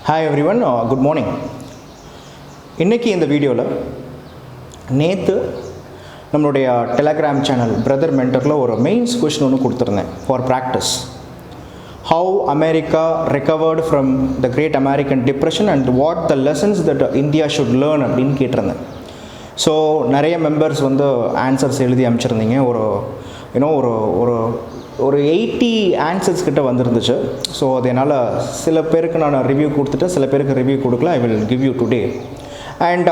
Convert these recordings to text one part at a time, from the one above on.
Hi every one, good morning. இன்றைக்கி இந்த வீடியோவில் நேற்று நம்மளுடைய டெலகிராம் சேனல் பிரதர் மென்டரில் ஒரு மெயின்ஸ் கொஷின் ஒன்று கொடுத்துருந்தேன் for practice. How America recovered from the great American depression and what the lessons that India should learn அப்படின்னு கேட்டிருந்தேன். ஸோ நிறைய மெம்பர்ஸ் வந்து ஆன்சர்ஸ் எழுதி அனுப்பிச்சிருந்தீங்க. ஒரு 80 ஆன்சர்ஸ் கிட்ட வந்துருந்துச்சு. ஸோ அது என்னால் சில பேருக்கு நான் ரிவ்யூ கொடுத்துட்டு சில பேருக்கு ரிவ்யூ கொடுக்கல. I will give you today. And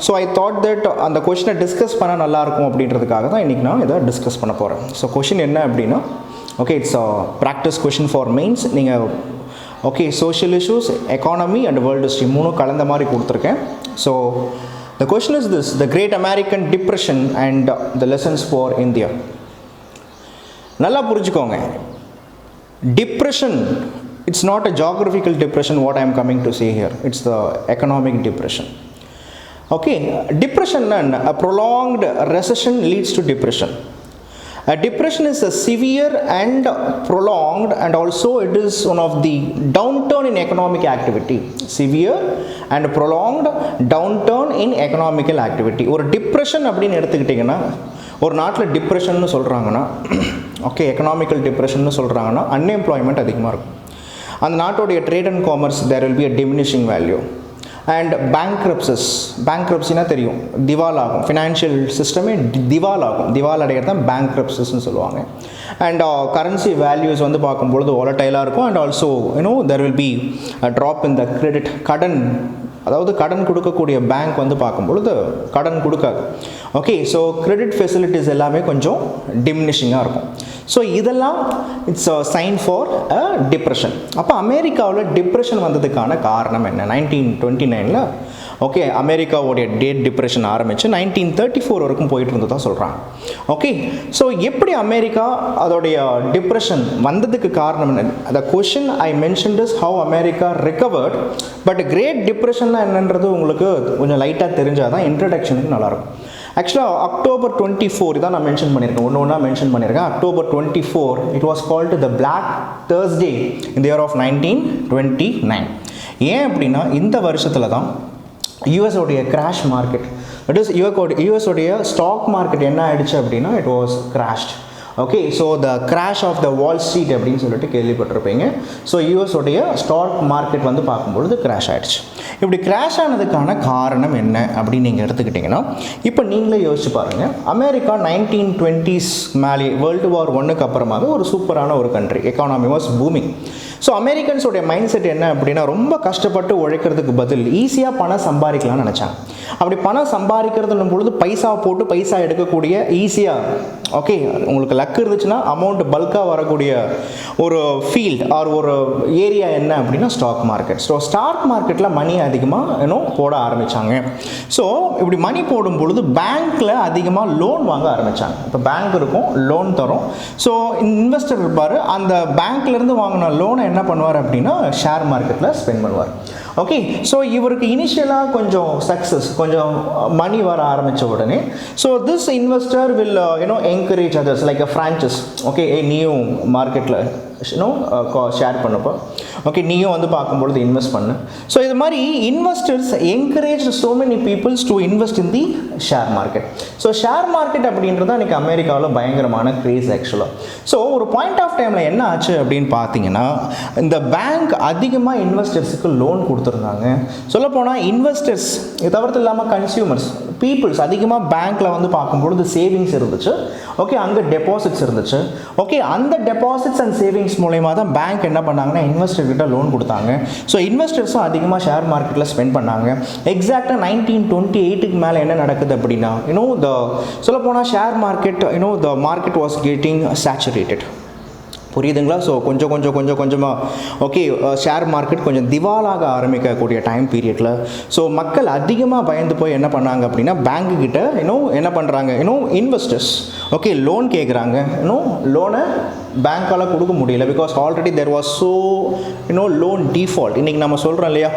so I thought that அந்த கொஷினை டிஸ்கஸ் பண்ண நல்லாயிருக்கும் அப்படின்றதுக்காக தான் இன்றைக்கி நான் இதை டிஸ்கஸ் பண்ண போகிறேன். ஸோ கொஷின் என்ன அப்படின்னா, okay, it's practice question for mains. நீங்கள் okay social issues, economy and world history மூணும் கலந்த மாதிரி கொடுத்துருக்கேன். So the question is this: the great American depression and the lessons for India. நல்லா புரிஞ்சுக்கோங்க, depression it's not a geographical depression. What I am coming to say here, it's the economic depression. Okay, depression a prolonged recession leads to depression. A depression is a severe and prolonged, and also it is one of the downturn in economic activity. Severe and prolonged downturn in economical activity. ஒரு depression அப்படின்னு எடுத்துக்கிட்டிங்கன்னா, ஒரு நாட்டில் டிப்ரெஷன்னு சொல்கிறாங்கன்னா, okay economical டிப்ரெஷன்னு சொல்கிறாங்கன்னா unemployment அதிகமாக இருக்கும். அந்த நாட்டோடைய trade and commerce there will be a diminishing value. And பேங்க்ரப்சினா தெரியும், திவால் ஆகும். ஃபினான்ஷியல் சிஸ்டமே திவால் ஆகும். திவால் அடைகிறது தான் பேங்க்ரப்சிஸ்ன்னு சொல்லுவாங்க. அண்ட் கரன்சி வேல்யூஸ் வந்து பார்க்கும்பொழுது வாலட்டைலாக இருக்கும். And also there will be drop in the credit. அதாவது கடன் கொடுக்கக்கூடிய பேங்க் வந்து பார்க்கும்பொழுது கடன் கொடுக்காது. ஓகே, ஸோ கிரெடிட் ஃபெசிலிட்டிஸ் எல்லாமே கொஞ்சம் டிமினிஷிங்காக இருக்கும். ஸோ இதெல்லாம் it's a sign for a depression. அப்போ அமெரிக்காவில் டிப்ரெஷன் வந்ததுக்கான காரணம் என்ன? 1929 ஓகே அமெரிக்காவுடைய டேட் டிப்ரெஷன் ஆரம்பித்து 1934 வரைக்கும் போயிட்டு இருந்ததாக சொல்கிறாங்க. ஓகே, ஸோ எப்படி அமெரிக்கா அதோடைய டிப்ரெஷன் வந்ததுக்கு காரணம் என்ன? அந்த question I mentioned is how America recovered. But great டிப்ரெஷன்னா என்னன்றது உங்களுக்கு கொஞ்சம் லைட்டாக தெரிஞ்சால் தான் இன்ட்ரடக்ஷனுக்கு நல்லாயிருக்கும். ஆக்சுவலாக October 24 தான் நான் மென்ஷன் பண்ணியிருக்கேன், ஒன்று மென்ஷன் பண்ணியிருக்கேன். October 24 it was called the black Thursday in the year of 1929. ஏன் அப்படின்னா இந்த வருஷத்தில் தான் யூஎஸோடைய கிராஷ் மார்க்கெட், இட் இஸ் யூஎஸோடைய ஸ்டாக் மார்க்கெட் என்ன ஆயிடுச்சு அப்படின்னா it was crashed. Okay, so the crash of the Wall Street அப்படின்னு சொல்லிட்டு கேள்விப்பட்டிருப்பீங்க. ஸோ யூஎஸோடைய ஸ்டாக் மார்க்கெட் வந்து பார்க்கும்பொழுது கிராஷ் ஆகிடுச்சு. இப்படி கிராஷ் ஆனதுக்கான காரணம் என்ன அப்படின்னு நீங்கள் எடுத்துக்கிட்டிங்கன்னா, இப்போ நீங்களே யோசிச்சு பாருங்கள். அமெரிக்கா 1920s மேலே வேர்ல்டு வார் 1க்கு அப்புறமாக ஒரு சூப்பரான ஒரு country, economy was booming. So அமெரிக்கன்ஸோடைய மைண்ட் செட் என்ன அப்படின்னா, ரொம்ப கஷ்டப்பட்டு உழைக்கிறதுக்கு பதில் ஈஸியாக பணம் சம்பாதிக்கலாம்னு நினச்சாங்க. அப்படி பணம் சம்பாதிக்கிறதுன்னும் பொழுது பைசா போட்டு பைசா எடுக்கக்கூடிய ஈஸியாக, ஓகே உங்களுக்கு லக் இருந்துச்சுன்னா அமௌண்ட் பல்காக வரக்கூடிய ஒரு ஃபீல்ட் ஆர் ஒரு ஏரியா என்ன அப்படின்னா ஸ்டாக் மார்க்கெட். ஸோ ஸ்டாக் மார்க்கெட்டில் மணி அதிகமாக போட ஆரம்பித்தாங்க. ஸோ இப்படி மணி போடும் பொழுது பேங்க்கில் அதிகமாக லோன் வாங்க ஆரம்பித்தாங்க. இப்போ பேங்க் இருக்கும், லோன் தரும். ஸோ இன்வெஸ்டர் இருப்பார், அந்த பேங்க்லேருந்து வாங்கின லோனை என்ன பண்ணுவார் அப்படின்னா ஷேர் மார்க்கெட்டில் ஸ்பெண்ட் பண்ணுவார். ஓகே, ஸோ இவருக்கு இனிஷியலாக கொஞ்சம் சக்ஸஸ், கொஞ்சம் மணி வர ஆரம்பித்த உடனே so this investor will encourage others like a franchise. Okay, நீயும் மார்க்கெட்டில் ஷேர் பண்ணப்போ, ஓகே நீயும் வந்து பார்க்கும்பொழுது இன்வெஸ்ட் பண்ணு. ஸோ இது மாதிரி investors encourage so many peoples to invest in the share market. So share market அப்படின்றது இன்றைக்கி அமெரிக்காவில் பயங்கரமான க்ரேஸ் ஆக்சுவலாக. ஸோ ஒரு பாயிண்ட் ஆஃப் டைமில் என்ன ஆச்சு அப்படின்னு பார்த்தீங்கன்னா, இந்த பேங்க் அதிகமாக இன்வெஸ்டர்ஸுக்கு லோன் கொடுத்துருந்தாங்க. சொல்லப்போனால் இன்வெஸ்டர்ஸ் இது தவிர்த்து இல்லாமல் கன்சியூமர்ஸ் பீப்புள்ஸ் அதிகமாக பேங்க்கில் வந்து பார்க்கும்பொழுது சேவிங்ஸ் இருந்துச்சு. ஓகே, அங்கே டெபாசிட்ஸ் இருந்துச்சு. ஓகே, அந்த டெபாசிட்ஸ் அண்ட் சேவிங்ஸ் மூலயமா தான் பேங்க் என்ன பண்ணாங்கன்னா இன்வெஸ்டர்கிட்ட லோன் கொடுத்தாங்க. ஸோ இன்வெஸ்டர்ஸும் அதிகமாக ஷேர் மார்க்கெட்டில் ஸ்பெண்ட் பண்ணாங்க. எக்ஸாக்டாக 1928க்கு மேலே என்ன நடக்குது அப்படின்னா சொல்லப்போனால் share market the market was getting saturated. புரியுதுங்களா? ஸோ கொஞ்சமாக ஓகே ஷேர் மார்க்கெட் கொஞ்சம் திவாலாக ஆரம்பிக்கக்கூடிய டைம் பீரியடில் ஸோ மக்கள் அதிகமாக பயந்து போய் என்ன பண்ணாங்க அப்படின்னா பேங்க்குக்கிட்ட என்ன பண்ணுறாங்க இன்வெஸ்டர்ஸ் ஓகே லோன் கேட்குறாங்க. லோனை பேங்க்கால் கொடுக்க முடியல. Because already there was so loan default. இன்றைக்கி நம்ம சொல்கிறோம் இல்லையா,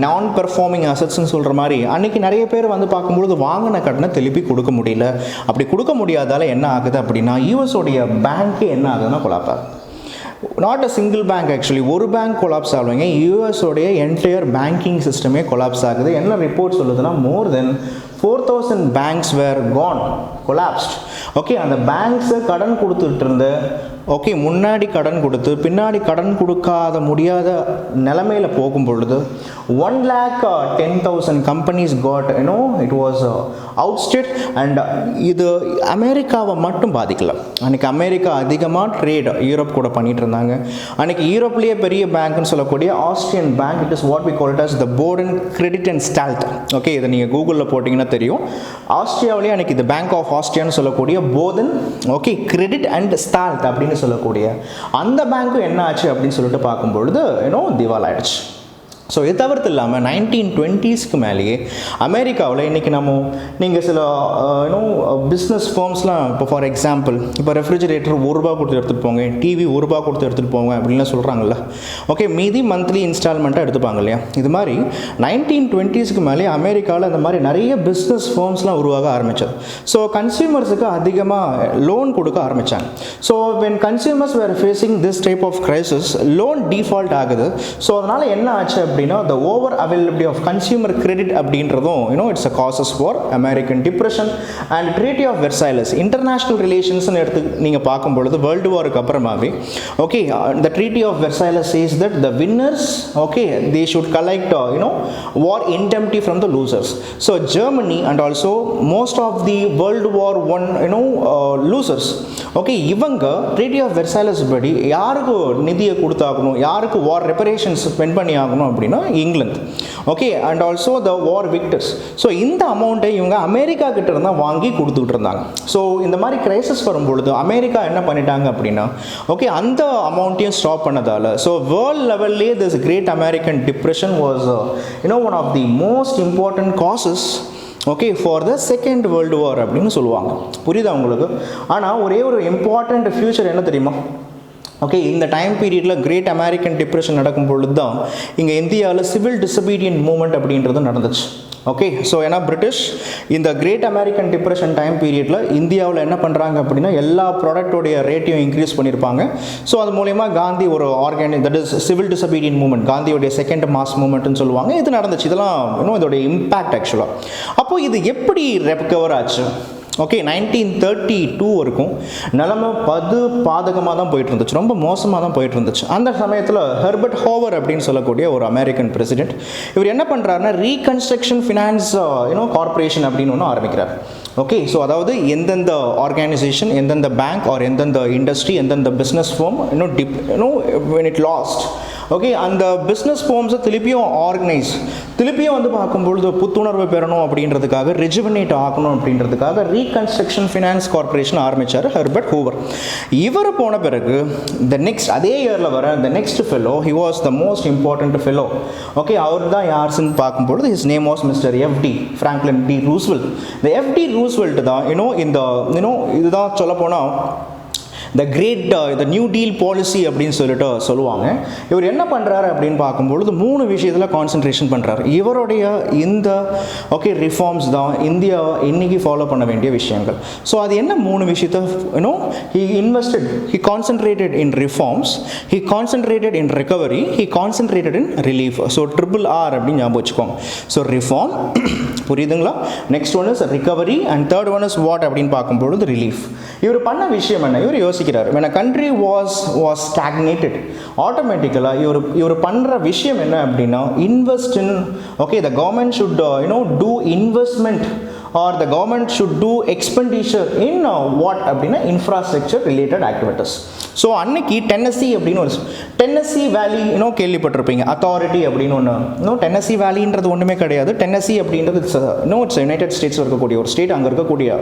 நான் பெர்ஃபார்மிங் அசட்ஸ்ன்னு சொல்கிற மாதிரி அன்றைக்கி நிறைய பேர் வந்து பார்க்கும்பொழுது வாங்கின கடனை திருப்பி கொடுக்க முடியல. அப்படி கொடுக்க முடியாதால என்ன ஆகுது அப்படின்னா யூஎஸோடைய பேங்க்கு என்ன ஆகுதுன்னா கொலாப்பாக. Not a single bank actually, ஒரு பேங்க் கொலாப்ஸ் ஆகுங்க, யூஎஸோடைய என்டையர் பேங்கிங் சிஸ்டமே கொலாப்ஸ் ஆகுது. என்ன ரிப்போர்ட் சொல்லுதுன்னா more than 4000 banks were gone, collapsed. Okay, அந்த பேங்க்ஸை கடன் கொடுத்துட்டு இருந்த, ஓகே, முன்னாடி கடன் கொடுத்து பின்னாடி கடன் கொடுக்காத முடியாத நிலைமையில் போகும் பொழுது 1,10,000 companies got it was outstate. And இது அமெரிக்காவை மட்டும் பாதிக்கல. அன்றைக்கி அமெரிக்கா அதிகமாக ட்ரேட் யூரோப் கூட பண்ணிட்டு இருந்தாங்க. அன்றைக்கி யூரோப்லேயே பெரிய பேங்க்னு சொல்லக்கூடிய Austrian bank, it is what we call it as the Boden credit and stalled. Okay, இதை நீங்கள் கூகுளில் போட்டிங்கன்னா தெரியும். ஆஸ்ட்ரியாவிலேயே அன்றைக்கி இந்த பேங்க் ஆஃப் ஆஸ்ட்ரியான்னு சொல்லக்கூடிய Bourdon, okay, credit and stalled அப்படின்னு சொல்லக்கூடிய அந்த பேங்க்கும் என்ன ஆச்சு அப்படின்னு சொல்லிட்டு பார்க்கும்பொழுது திவால் ஆயிடுச்சு. ஸோ இது தவிர்த்து இல்லாமல் 1920s மேலேயே அமெரிக்காவில் இன்றைக்கி நீங்கள் சில பிஸ்னஸ் ஃபார்ம்ஸ்லாம், இப்போ ஃபார் எக்ஸாம்பிள் இப்போ ரெஃப்ரிஜிரேட்டர் ₹1 கொடுத்து எடுத்துகிட்டு போங்க, டிவி ₹1 கொடுத்து எடுத்துகிட்டு போங்க அப்படின்லாம் சொல்கிறாங்கல்ல. ஓகே, மீதி மந்த்லி இன்ஸ்டால்மெண்ட்டாக எடுத்துப்பாங்க இல்லையா. இது மாதிரி 1920s மேலே அமெரிக்காவில் இந்த மாதிரி நிறைய பிஸ்னஸ் ஃபார்ம்ஸ்லாம் உருவாக ஆரம்பித்தது. ஸோ கன்சியூமர்ஸுக்கு அதிகமாக லோன் கொடுக்க ஆரம்பித்தாங்க. So when consumers were facing this type of crisis, loan default ஆகுது. ஸோ அதனால் என்ன ஆச்சு அப்படின்னா the over availability of consumer credit அப்படின்றதும் it's a causes for American depression. and Treaty of Versailles, international relations எடுத்து நீங்கள் பார்க்கும் பொழுது வேர்ல்டு வாருக்கு அப்புறமாவே, okay, the Treaty of Versailles says that the winners, okay, they should collect war indemnity from the losers. So Germany and also most of the World War I losers, okay, இவங்க Treaty of Versailles படி யாருக்கு நிதியை கொடுத்தாகணும், யாருக்கு வார் reparations spend பண்ணி ஆகணும் அப்படின்னா England. Okay, and also the war victors. So இந்த அமௌண்ட்டை இவங்க அமெரிக்கா கிட்ட இருந்தால் வாங்கி கொடுத்துக்கிட்டு இருந்தாங்க. ஸோ இந்த மாதிரி கிரைசிஸ் வரும்பொழுது அமெரிக்கா என்ன பண்ணிட்டாங்க அப்படின்னா, ஓகே, அந்த அமௌண்ட்டையும் ஸ்டாப் பண்ணதால், ஸோ வேர்ல்ட் லெவல்லே this great American depression was one of the most important causes, okay, for the second world war அப்படின்னு சொல்லுவாங்க. புரியுதா உங்களுக்கு? ஆனால் ஒரே ஒரு இம்பார்ட்டண்ட் ஃபியூச்சர் என்ன தெரியுமா? ஓகே, இந்த டைம் பீரியடில் கிரேட் அமெரிக்கன் டிப்ரெஷன் நடக்கும் பொழுது தான் இங்கே இந்தியாவில் சிவில் டிசபீடியன்ட் மூவ்மெண்ட் அப்படின்றது நடந்துச்சு. ஓகே, ஸோ ஏன்னா பிரிட்டிஷ் இந்த கிரேட் அமெரிக்கன் டிப்ரெஷன் டைம் பீரியடில் இந்தியாவில் என்ன பண்ணுறாங்க அப்படின்னா எல்லா ப்ராடக்டோடைய ரேட்டையும் இன்க்ரீஸ் பண்ணியிருப்பாங்க. ஸோ அது மூலயமா காந்தி ஒரு that is civil disobedient movement, காந்தியோடைய செகண்ட் மாஸ் மூவ்மெண்ட்னு சொல்லுவாங்க, இது நடந்துச்சு. இதெல்லாம் இதோடைய இம்பேக்ட் ஆக்சுவலாக. அப்போது இது எப்படி ரெக்கவர் ஆச்சு? ஓகே, 1932 வரைக்கும் நிலைமை பாதகமாக தான் போயிட்டு இருந்துச்சு, ரொம்ப மோசமாக தான் போயிட்டு இருந்துச்சு. அந்த சமயத்தில் ஹெர்பர்ட் ஹோவர் அப்படின்னு சொல்லக்கூடிய ஒரு அமெரிக்கன் பிரசிடென்ட், இவர் என்ன பண்ணுறாருன்னா ரீகன்ஸ்ட்ரக்ஷன் ஃபினான்ஸ் கார்பரேஷன் அப்படின்னு ஒன்று ஆரம்பிக்கிறார். ஓகே, ஸோ அதாவது எந்தெந்த ஆர்கனைசேஷன், எந்தெந்த பேங்க் ஆர் எந்தெந்த இண்டஸ்ட்ரி, எந்தெந்த business firm when it lost, okay, அந்த பிஸ்னஸ் ஃபார்ம்ஸை திருப்பியும் வந்து பார்க்கும்பொழுது புத்துணர்வு பெறணும் அப்படின்றதுக்காக, ரெஜுவனேட் ஆகணும் அப்படின்றதுக்காக ரீகன்ஸ்ட்ரக்ஷன் ஃபினான்ஸ் கார்பரேஷன் ஆரம்பித்தார் ஹெர்பர்ட் ஹூவர். இவர் போன பிறகு அதே இயரில் வர the next fellow, he was the most important fellow. Okay, அவர் தான் யாருன்னு பார்க்கும்பொழுது his name was mister FD Franklin D Roosevelt. இந்த எஃப்டி ரூஸ்வெல்ட் தான் இந்த இதுதான் சொல்லப்போனால் த நியூ டீல் பாலிசி அப்படின்னு சொல்லிட்டு சொல்லுவாங்க. இவர் என்ன பண்ணுறாரு அப்படின்னு பார்க்கும்பொழுது 3 விஷயத்தில் கான்சன்ட்ரேஷன் பண்ணுறாரு. இவருடைய இந்த ரிஃபார்ம்ஸ் தான் இந்தியா இன்னைக்கு ஃபாலோ பண்ண வேண்டிய விஷயங்கள். ஸோ அது என்ன 3 விஷயத்தை he concentrated in reforms, he concentrated in recovery, he concentrated in relief. So RRR அப்படின்னு ஞாபகம் வச்சுக்கோங்க. ஸோ ரிஃபார்ம், புரியுதுங்களா? Next one is recovery and third one is what அப்படின்னு பார்க்கும்பொழுது ரிலீஃப். இவர் பண்ண விஷயம் என்ன? இவர் யோசிக்கிறார், when a country was stagnated, automatically இவர் பண்ற விஷயம் என்ன அப்படின்னா invest in, okay, the government should do investment or the government should do expenditure in what அப்படின்னா infrastructure related activities. ஸோ அன்னைக்கு டென்னசி அப்படின்னு ஒரு டென்னசி வேலி கேள்விப்பட்டிருப்பீங்க, அத்தாரிட்டி அப்படின்னு ஒன்று. டென்னசி வேலின்றது ஒன்றுமே கிடையாது. டென்னசி அப்படின்றது இட்ஸ் யுனைடெட் ஸ்டேட்ஸ் இருக்கக்கூடிய ஒரு ஸ்டேட். அங்கே இருக்கக்கூடிய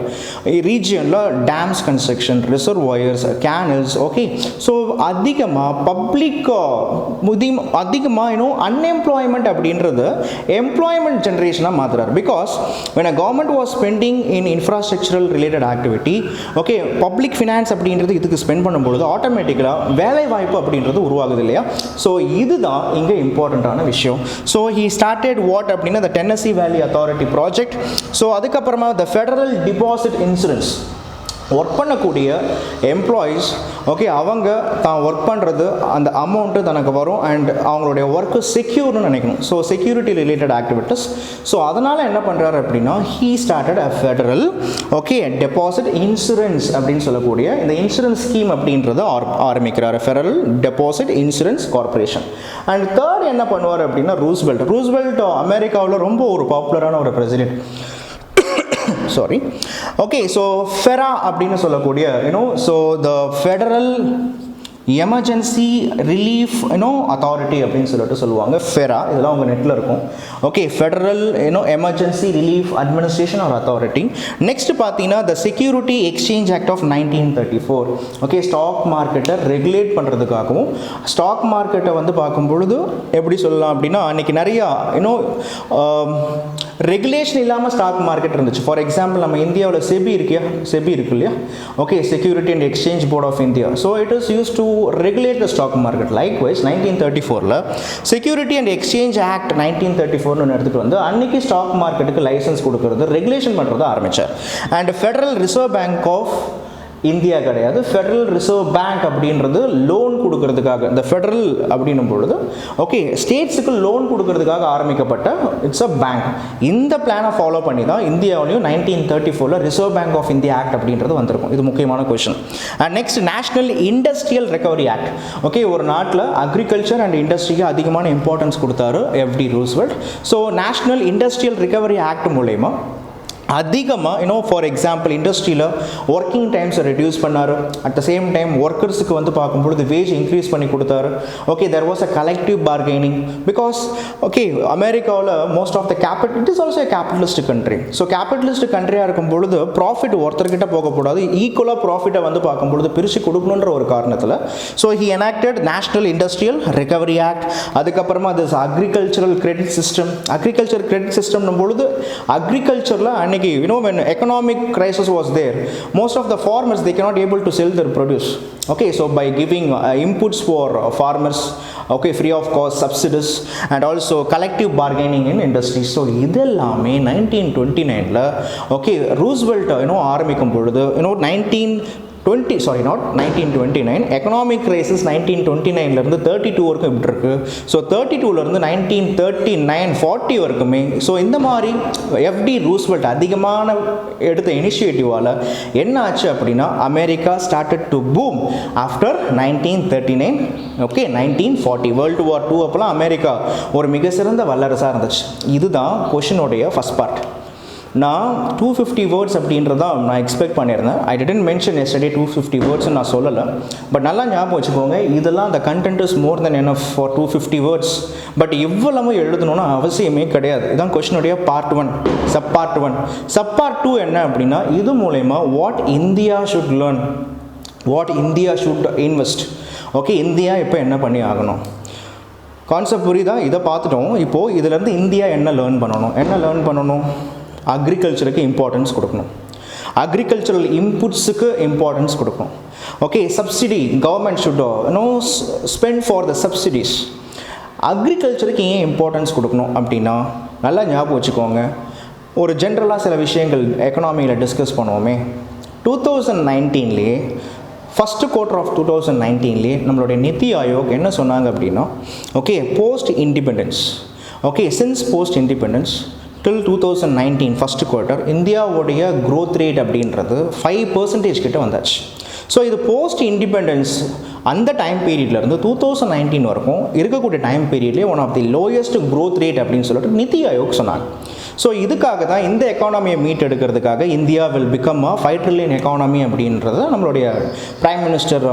ரீஜியனில் dams construction, reservoirs, canals. Okay, so அதிகமாக அன்எம்ப்ளாய்மெண்ட் அப்படின்றது எம்ப்ளாய்மெண்ட் ஜென்ரேஷனாக மாற்றுறாரு. Because when a government was spending in infrastructural related activity, okay, public finance அப்படின்றது இதுக்கு ஸ்பெண்ட் பண்ணும்பொழுது ஆட்டோமேட்டிக்கலாக வேலை வாய்ப்பு அப்படின்றது உருவாகுது இல்லையா. ஸோ இதுதான் இங்கே இம்பார்ட்டண்ட்டான விஷயம். ஸோ he started what அப்படின்னா the Tennessee Valley Authority project. So அதுக்கப்புறமா the Federal Deposit Insurance. Work பண்ணக்கூடிய எம்ப்ளாயீஸ் ஓகே அவங்க தான் ஒர்க் பண்ணுறது அந்த அமௌண்ட்டு தனக்கு வரும் அண்ட் அவங்களுடைய ஒர்க்கு செக்யூர்னு நினைக்கணும். So security related activities. So அதனால் என்ன பண்ணுறாரு அப்படின்னா he started a Federal okay Deposit Insurance அப்படின்னு சொல்லக்கூடிய இந்த இன்சூரன்ஸ் ஸ்கீம் அப்படின்றத ஆரம்பிக்கிறார். Federal Deposit Insurance Corporation. And third என்ன பண்ணுவார் அப்படின்னா ரூஸ்வெல்ட் அமெரிக்காவில் ரொம்ப ஒரு பாப்புலரான ஒரு president. Sorry. Okay, so FERA அப்படின்னு சொல்லக்கூடிய so the Federal Emergency Relief Authority அப்படின்னு சொல்லுவாங்க. ஃபெரா இதெல்லாம் உங்கள் நெட்டில் இருக்கும். Okay, Federal Emergency Relief Administration or Authority. Next பார்த்தீங்கன்னா the security exchange act of 1934. Okay, stock மார்க்கெட்டை ரெகுலேட் பண்ணுறதுக்காகவும் ஸ்டாக் மார்க்கெட்டை வந்து பார்க்கும் பொழுது எப்படி சொல்லலாம் அப்படின்னா அன்றைக்கி நிறையா ரெகுலேஷன் இல்லாமல் ஸ்டாக் மார்க்கெட் இருந்துச்சு. ஃபார் எக்ஸாம்பிள் நம்ம இந்தியாவில் செபி இருக்கு இல்லையா? Okay, Security and Exchange Board of India. So it is use to regulate the stock market. Likewise 1934ல Security and Exchange Act 1934 னு எடுத்துட்டு வந்து அன்னைக்கு ஸ்டாக் மார்க்கெட்டுக்கு லைசன்ஸ் கொடுக்கிறது ரெகுலேஷன் பண்ணுறது ஆரம்பிச்சார். And Federal Reserve bank of India கிடையாது, ஃபெடரல் ரிசர்வ் பேங்க் அப்படின்றது லோன் கொடுக்கறதுக்காக, இந்த ஃபெடரல் அப்படின்னும் பொழுது ஓகே ஸ்டேட்ஸுக்கு லோன் கொடுக்கறதுக்காக ஆரம்பிக்கப்பட்ட இட்ஸ் அ பேங்க். இந்த பிளானை ஃபாலோ பண்ணி தான் இந்தியாவிலையும் 1934ல் reserve bank of India act அப்படின்றது வந்திருக்கும். இது முக்கியமான question. And next national industrial recovery act. Okay, ஒரு நாட்டில் அக்ரிகல்ச்சர் அண்ட் இண்டஸ்ட்ரிக்கு அதிகமான இம்பார்ட்டன்ஸ் கொடுத்தாரு FD Roosevelt. So national industrial recovery act மூலயமா அதிகமாக ஃபார் எக்ஸாம்பிள் இண்டஸ்ட்ரியில் ஒர்க்கிங் டைம்ஸை ரெடியூஸ் பண்ணார். அட் த சேம் டைம் ஒர்க்கர்ஸுக்கு வந்து பார்க்கும்பொழுது வேஜ் இன்க்ரீஸ் பண்ணி கொடுத்தாரு. Okay, there was a collective bargaining because okay அமெரிக்காவில் most of the it is also capitalist country. So capitalist கண்ட்ரியாக இருக்கும் பொழுது ப்ராஃபிட் ஒருத்தர்கிட்ட போகக்கூடாது, ஈக்குவலாக ப்ராஃபிட்டை வந்து பார்க்கும்பொழுது பிரித்து கொடுக்கணுன்ற ஒரு காரணத்தில் so he enacted national industrial recovery act. அதுக்கப்புறமா திஸ் அக்ரிகல்ச்சரல் கிரெடிட் சிஸ்டம்னும் பொழுது அக்ரிகல்ச்சரில் அன்னைக்கு when economic crisis was there, most of the farmers they cannot able to sell their produce. Okay, so by giving inputs for farmers, okay, free of cost subsidies and also collective bargaining in industries. So இதெல்லாமே 1929ல okay Roosevelt ஆரம்பிக்கும் பொழுது 1929 economic crisis 1929லேருந்து 32 வரைக்கும் இப்படி இருக்குது. So 32லேருந்து 1939-40 வரைக்குமே so இந்த மாதிரி FD Roosevelt அதிகமான எடுத்த இனிஷியேட்டிவால் என்ன ஆச்சு அப்படின்னா America started to boom after 1939. Okay, 1940 world war 2 அப்போலாம் அமெரிக்கா ஒரு மிக சிறந்த வல்லரசாக இருந்துச்சு. இதுதான் கொஷினுடைய ஃபஸ்ட் பார்ட். நான் 250 வேர்ட்ஸ் அப்படின்றதான் நான் எக்ஸ்பெக்ட் பண்ணியிருந்தேன். ஐ டிடன்ட் மென்ஷன் எஸ்டர்டே 250 வேர்ட்ஸ்ன்னு நான் சொல்லலை. பட் நல்லா ஞாபகம் வச்சுக்கோங்க, இதெல்லாம் அந்த content is more then enough for 250 words. But இவ்வளவு எழுதணும்னு அவசியமே கிடையாது. இதுதான் கொஸ்டினுடைய பார்ட் 1. சப் பார்ட் 2 என்ன அப்படின்னா இது மூலயமா what India should learn, what India should invest. Okay, India இப்போ என்ன பண்ணி ஆகணும், கான்செப்ட் புரியுதா? இதை பார்த்துட்டோம். இப்போது இதிலேருந்து இந்தியா என்ன லேர்ன் பண்ணணும்? அக்ரிகல்ச்சருக்கு இம்பார்ட்டன்ஸ் கொடுக்கணும், அக்ரிகல்ச்சரல் இன்புட்ஸுக்கு இம்பார்ட்டன்ஸ் கொடுக்கணும். Okay, subsidy government should spend for the subsidies. அக்ரிகல்ச்சருக்கு ஏன் இம்பார்ட்டன்ஸ் கொடுக்கணும் அப்படின்னா நல்லா ஞாபகம் வச்சுக்கோங்க, ஒரு ஜென்ரலாக சில விஷயங்கள் எக்கனாமியில் டிஸ்கஸ் பண்ணுவோமே. 2019லேயே ஃபஸ்ட்டு குவார்ட்டர் ஆஃப் 2019லேயே நம்மளுடைய நிதி ஆயோக் என்ன சொன்னாங்க அப்படின்னா okay post independence, okay since post independence till 2019 first quarter இந்தியாவுடைய க்ரோத் ரேட் அப்படின்றது 5% கிட்ட வந்தாச்சு. ஸோ இது போஸ்ட் இண்டிபெண்டன்ஸ் அந்த டைம் பீரியட்லேருந்து 2019 வரைக்கும் இருக்கக்கூடிய டைம் பீரியட்லேயே one of the lowest growth rate அப்படின்னு சொல்லிட்டு நிதி ஆயோக் சொன்னாங்க. ஸோ இதுக்காக தான் இந்த எக்கானமியை மீட் எடுக்கிறதுக்காக India will become a 5 trillion economy அப்படின்றத நம்மளுடைய பிரைம் மினிஸ்டர்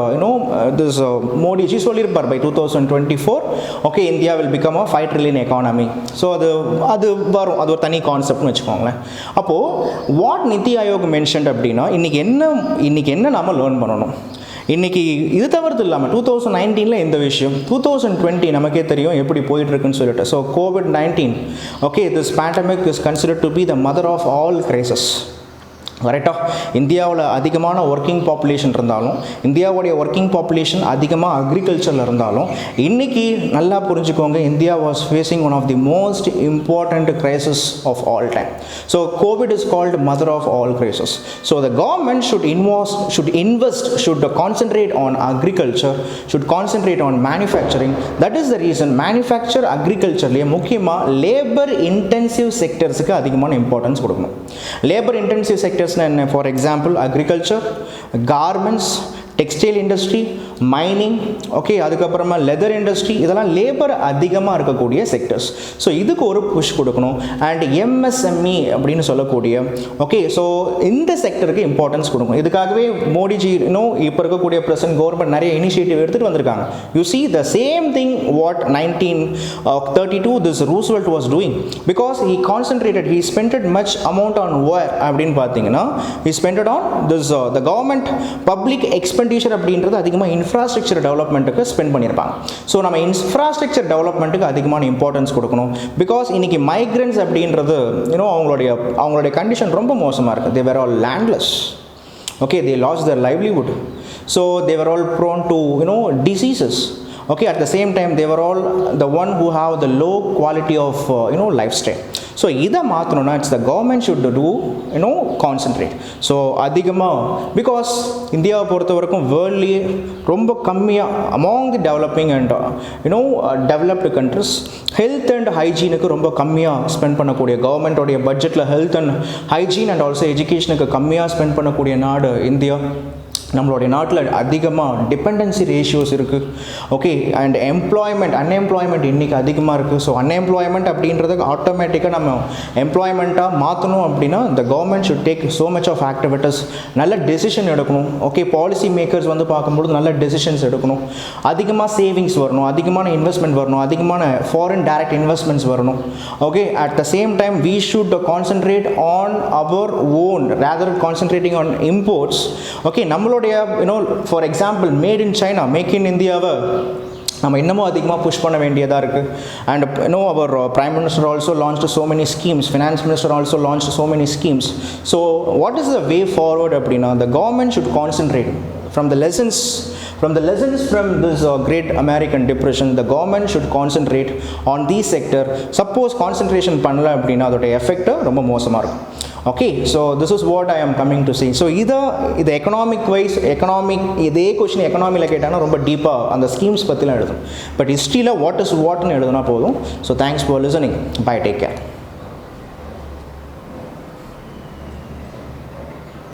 திஸ் மோடிஜி சொல்லியிருப்பார் by 2024. Okay, India will become a 5 trillion economy. So அது வரும், அது ஒரு தனி கான்செப்ட்னு வச்சுக்கோங்களேன். அப்போது வாட் நிதி ஆயோக் மென்ஷன்ட் அப்படின்னா இன்றைக்கி என்ன நம்ம லேர்ன் பண்ணணும். இன்றைக்கி இது தவிர்த்து இல்லாமல் 2019 இந்த விஷயம் 2020 நமக்கே தெரியும் எப்படி போயிட்டுருக்குன்னு சொல்லிட்டு. So COVID-19 okay this pandemic is considered to be the mother of all crises. கரெக்டா? இந்தியாவில் அதிகமான ஒர்க்கிங் பாப்புலேஷன் இருந்தாலும், இந்தியாவுடைய ஒர்க்கிங் பாப்புலேஷன் அதிகமாக அக்ரிகல்ச்சரில் இருந்தாலும், இன்றைக்கி நல்லா புரிஞ்சுக்கோங்க, India was facing one of the most important crisis of all time. So covid is called mother of all crisis. So the government should concentrate on agriculture, should concentrate on manufacturing. That is the reason manufacture agricultureலேயே முக்கியமாக labour intensive செக்டர்ஸுக்கு அதிகமான importance கொடுக்கணும். Labour intensive sectors என்ன? For example agriculture, garments, textile industry, mining, okay, அதுக்கப்புறமா leather industry, இதெல்லாம் labour அதிகமாக இருக்கக்கூடிய sectors. So இதுக்கு ஒரு புஷ் கொடுக்கணும். அண்ட் எம்எஸ்எம்இ அப்படின்னு சொல்லக்கூடிய, ஓகே, ஸோ இந்த செக்டருக்கு இம்பார்ட்டன்ஸ் கொடுக்கணும். இதுக்காகவே மோடிஜி இப்போ இருக்கக்கூடிய பிரசன்ட் கவர்மெண்ட் நிறைய இனிஷியேட்டிவ் எடுத்துகிட்டு வந்திருக்காங்க. You see the same thing what 1932 this Roosevelt was doing, because he concentrated, he spent much amount on where அப்படின்னு பார்த்தீங்கன்னா he spent it on this the government public expenditure அப்படின்றது அதிகமாக infrastructure டெவலப்மெண்ட்டுக்கு spend பண்ணியிருப்பாங்க. So நம்ம infrastructure டெவலப்மெண்ட்டுக்கு அதிகமான importance கொடுக்கணும். Because இன்னைக்கு migrants அப்படின்றது அவங்களுடைய கண்டிஷன் ரொம்ப மோசமாக இருக்குது. They were all landless, okay, they lost their livelihood, so they were all prone to diseases. Okay, at the same time they were all the one who have the low quality of lifestyle. So இதை மாற்றணும்னா it's the government should to concentrate. So அதிகமாக because இந்தியாவை பொறுத்த வரைக்கும் வேர்ல்ட்லேயே ரொம்ப கம்மியாக among the developing and developed countries health and ஹைஜீனுக்கு ரொம்ப கம்மியாக ஸ்பெண்ட் பண்ணக்கூடிய, கவர்மெண்ட்டோடைய பட்ஜெட்டில் health and hygiene and also எஜுகேஷனுக்கு கம்மியாக ஸ்பெண்ட் பண்ணக்கூடிய நாடு இந்தியா. நம்மளுடைய நாட்டில் அதிகமாக டிபெண்டன்சி ரேஷியோஸ் இருக்குது. ஓகே, அண்ட் அன்எம்ப்ளாய்மெண்ட் இன்றைக்கி அதிகமாக இருக்குது. ஸோ அன்எம்ப்ளாய்மெண்ட் அப்படின்றத ஆட்டோமேட்டிக்காக நம்ம எம்ப்ளாய்மெண்ட்டாக மாற்றணும் அப்படின்னா இந்த government should take so much of activities, நல்ல டெசிஷன் எடுக்கணும். ஓகே, பாலிசி மேக்கர்ஸ் பார்க்கும்போது நல்ல டெசிஷன்ஸ் எடுக்கணும். அதிகமாக சேவிங்ஸ் வரணும், அதிகமான இன்வெஸ்ட்மெண்ட் வரணும், அதிகமான ஃபாரின் டைரக்ட் இன்வெஸ்ட்மெண்ட்ஸ் வரணும். Okay, at the same time we should concentrate on our own rather concentrating on imports. Okay, நம்மளோட for example made in China, make in இந்தியாவை நம்ம இன்னமும் அதிகமாக புஷ் பண்ண வேண்டியதாக இருக்குது. அண்ட் அவர் prime minister also launched so many schemes, finance minister also launched so many schemes. So what is the way forward அப்படின்னா the government should concentrate from the lessons from this great American depression. The government should concentrate on these sector. Suppose concentration பண்ணல அப்படின்னா அதோட effect ரொம்ப மோசமாக இருக்கும். Okay, so this is what I am coming to say. So இது economic wise, இதே question எக்கனாமியில் கேட்டாங்கன்னா ரொம்ப டீப்பாக அந்த ஸ்கீம்ஸ் பற்றிலாம் எழுதும். பட் ஹிஸ்ட்ரியில் வாட் இஸ் வாட்னு எழுதுனா போதும். So thanks for listening. Bye, take care.